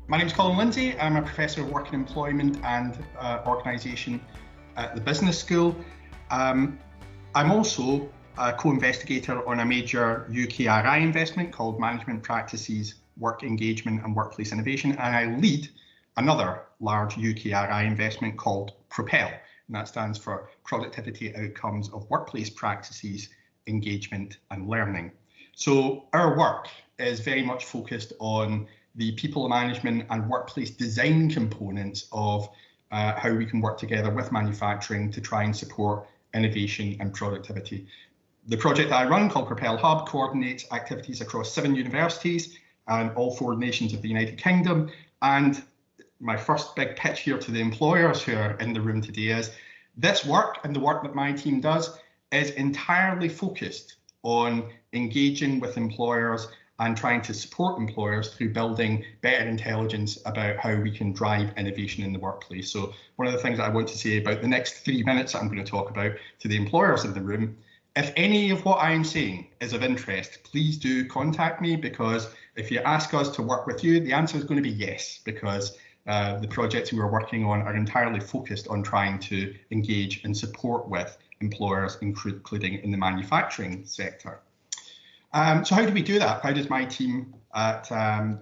My name is Colin Lindsay. I'm a Professor of Work and Employment and Organisation at the Business School. I'm also a co-investigator on a major UKRI investment called Management Practices, Work Engagement and Workplace Innovation, and I lead another large UKRI investment called Propel, and that stands for Productivity Outcomes of Workplace Practices, Engagement and Learning. So our work is very much focused on the people management and workplace design components of how we can work together with manufacturing to try and support innovation and productivity. The project that I run, called Propel Hub, coordinates activities across 7 universities and all 4 nations of the United Kingdom. And my first big pitch here to the employers who are in the room today is this work, and the work that my team does, is entirely focused on engaging with employers and trying to support employers through building better intelligence about how we can drive innovation in the workplace. So one of the things that I want to say about the next 3 minutes that I'm going to talk about to the employers in the room, if any of what I'm saying is of interest, please do contact me, because if you ask us to work with you, the answer is going to be yes, because the projects we are working on are entirely focused on trying to engage and support with employers, including in the manufacturing sector. So how do we do that? How does my team at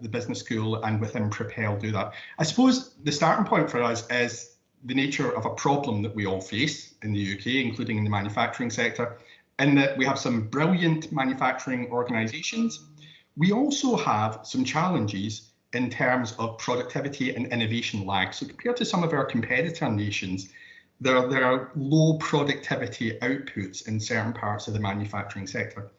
the business school and within Propel do that? I suppose the starting point for us is the nature of a problem that we all face in the UK, including in the manufacturing sector, in that we have some brilliant manufacturing organisations. We also have some challenges in terms of productivity and innovation lag. So compared to some of our competitor nations, there are low productivity outputs in certain parts of the manufacturing sector.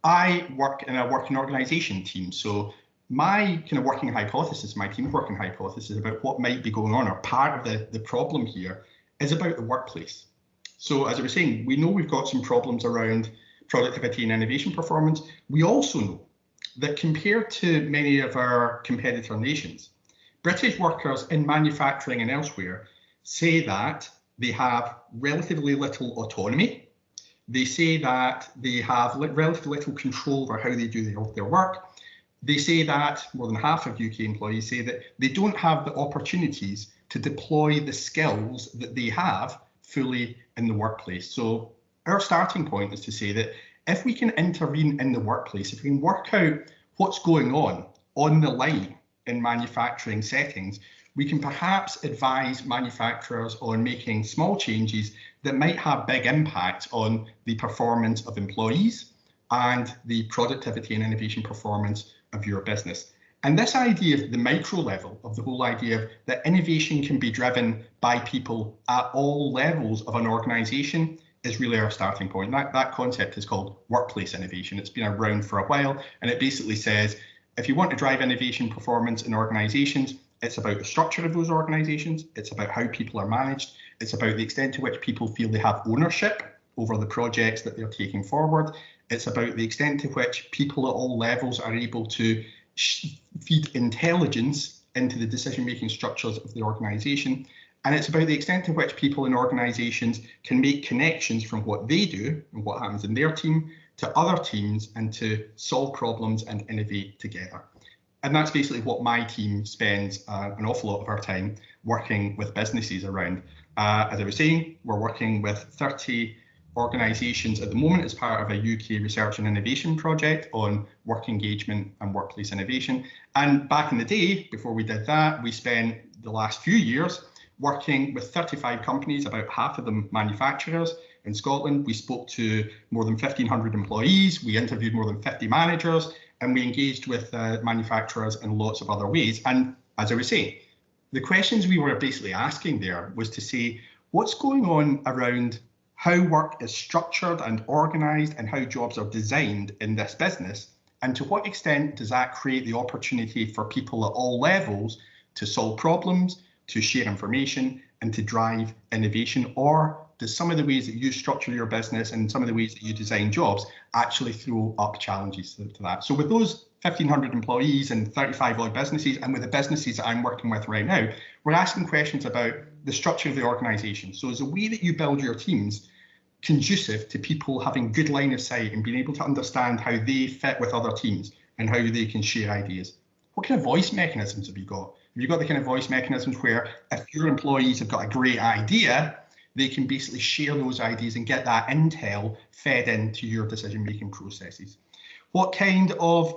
I work in a working organisation team, so my kind of working hypothesis, my team's working hypothesis about what might be going on, or part of the problem here, is about the workplace. So as I was saying, we know we've got some problems around productivity and innovation performance. We also know that compared to many of our competitor nations, British workers in manufacturing and elsewhere say that they have relatively little autonomy. They say that they have relatively little control over how they do their work. They say that more than half of UK employees say that they don't have the opportunities to deploy the skills that they have fully in the workplace. So our starting point is to say that if we can intervene in the workplace, if we can work out what's going on the line in manufacturing settings, we can perhaps advise manufacturers on making small changes that might have big impacts on the performance of employees and the productivity and innovation performance of your business. And this idea of the micro level, of the whole idea of that innovation can be driven by people at all levels of an organisation, is really our starting point. That concept is called workplace innovation. It's been around for a while, and it basically says, if you want to drive innovation performance in organisations, it's about the structure of those organisations, it's about how people are managed, it's about the extent to which people feel they have ownership over the projects that they're taking forward, it's about the extent to which people at all levels are able to feed intelligence into the decision-making structures of the organisation, and it's about the extent to which people in organisations can make connections from what they do and what happens in their team to other teams and to solve problems and innovate together. And that's basically what my team spends an awful lot of our time working with businesses around. As I was saying, we're working with 30 organisations at the moment as part of a UK research and innovation project on work engagement and workplace innovation. And back in the day, before we did that, we spent the last few years working with 35 companies, about half of them manufacturers in Scotland. We spoke to more than 1,500 employees, we interviewed more than 50 managers, and we engaged with manufacturers in lots of other ways. And as I was saying, the questions we were basically asking there was to say, what's going on around how work is structured and organised and how jobs are designed in this business? And to what extent does that create the opportunity for people at all levels to solve problems, to share information, and to drive innovation? Or does some of the ways that you structure your business and some of the ways that you design jobs actually throw up challenges to that? So with those 1,500 employees and 35 odd businesses, and with the businesses that I'm working with right now, we're asking questions about the structure of the organisation. So is the way that you build your teams conducive to people having good line of sight and being able to understand how they fit with other teams and how they can share ideas? What kind of voice mechanisms have you got? Have you got the kind of voice mechanisms where if your employees have got a great idea, they can basically share those ideas and get that intel fed into your decision-making processes? What kind of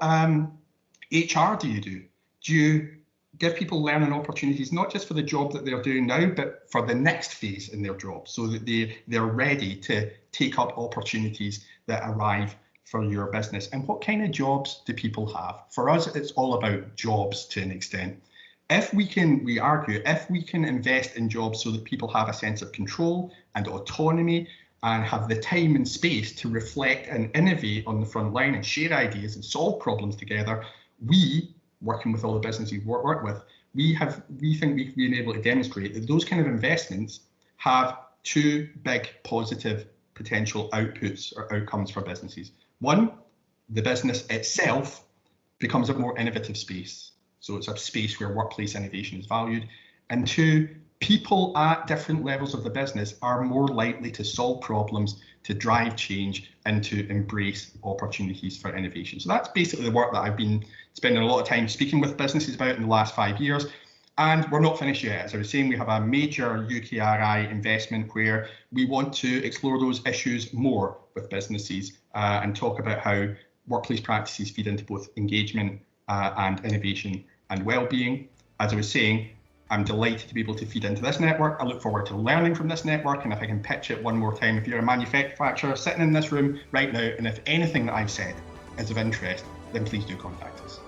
HR do you do? Do you give people learning opportunities, not just for the job that they're doing now, but for the next phase in their job, so that they're ready to take up opportunities that arrive for your business? And what kind of jobs do people have? For us, it's all about jobs to an extent. If we can, we argue, if we can invest in jobs so that people have a sense of control and autonomy and have the time and space to reflect and innovate on the front line and share ideas and solve problems together, we, working with all the businesses we work with, we think we've been able to demonstrate that those kind of investments have two big positive potential outputs or outcomes for businesses. One, the business itself becomes a more innovative space. So it's a space where workplace innovation is valued. And two, people at different levels of the business are more likely to solve problems, to drive change, and to embrace opportunities for innovation. So that's basically the work that I've been spending a lot of time speaking with businesses about in the last 5 years. And we're not finished yet. As I was saying, we have a major UKRI investment where we want to explore those issues more with businesses and talk about how workplace practices feed into both engagement and innovation and well-being. As I was saying, I'm delighted to be able to feed into this network. I look forward to learning from this network. And if I can pitch it one more time, if you're a manufacturer sitting in this room right now, and if anything that I've said is of interest, then please do contact us.